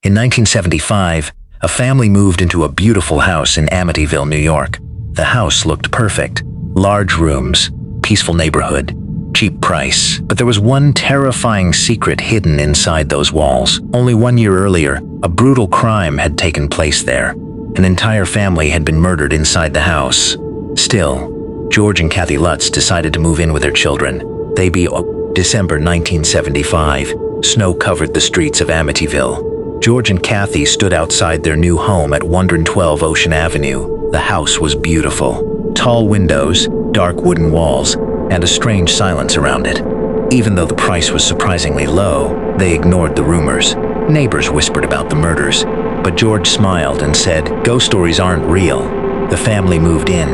In 1975, a family moved into a beautiful house in Amityville, New York. The house looked perfect. Large rooms, peaceful neighborhood, cheap price. But there was one terrifying secret hidden inside those walls. Only 1 year earlier, a brutal crime had taken place there. An entire family had been murdered inside the house. Still, George and Kathy Lutz decided to move in with their children. December 1975. Snow covered the streets of Amityville. George and Kathy stood outside their new home at 112 Ocean Avenue. The house was beautiful. Tall windows, dark wooden walls, and a strange silence around it. Even though the price was surprisingly low, they ignored the rumors. Neighbors whispered about the murders, but George smiled and said, "Ghost stories aren't real." The family moved in.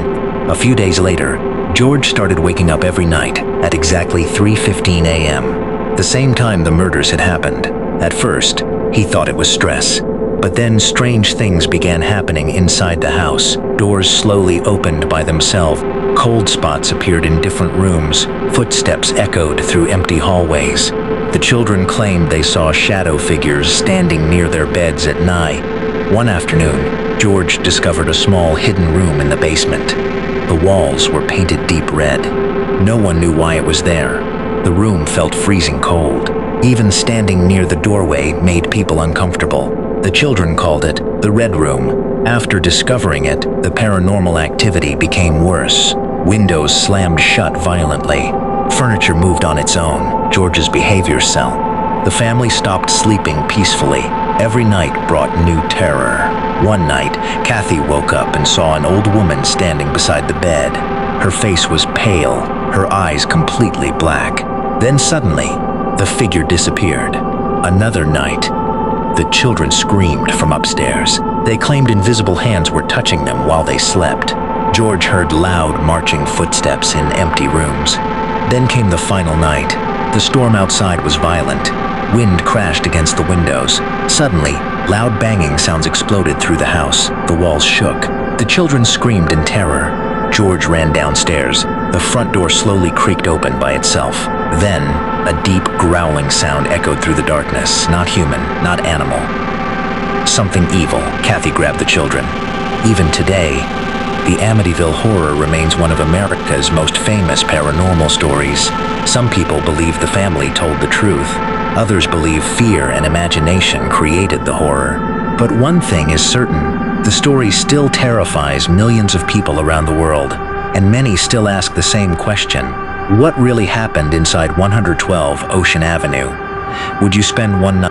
A few days later, George started waking up every night at exactly 3:15 a.m., the same time the murders had happened. At first, he thought it was stress, but then strange things began happening inside the house. Doors slowly opened by themselves. Cold spots appeared in different rooms. Footsteps echoed through empty hallways. The children claimed they saw shadow figures standing near their beds at night. One afternoon, George discovered a small hidden room in the basement. The walls were painted deep red. No one knew why it was there. The room felt freezing cold. Even standing near the doorway made people uncomfortable. The children called it the Red Room. After discovering it, the paranormal activity became worse. Windows slammed shut violently. Furniture moved on its own. George's behavior fell. The family stopped sleeping peacefully. Every night brought new terror. One night, Kathy woke up and saw an old woman standing beside the bed. Her face was pale, her eyes completely black. Then suddenly, the figure disappeared. Another night, the children screamed from upstairs. They claimed invisible hands were touching them while they slept. George heard loud marching footsteps in empty rooms. Then came the final night. The storm outside was violent. Wind crashed against the windows. Suddenly, loud banging sounds exploded through the house. The walls shook. The children screamed in terror. George ran downstairs. The front door slowly creaked open by itself. Then, a deep growling sound echoed through the darkness. Not human, not animal. Something evil. Kathy grabbed the children. Even today, the Amityville Horror remains one of America's most famous paranormal stories. Some people believe the family told the truth. Others believe fear and imagination created the horror. But one thing is certain, the story still terrifies millions of people around the world, and many still ask the same question. What really happened inside 112 Ocean Avenue? Would you spend one night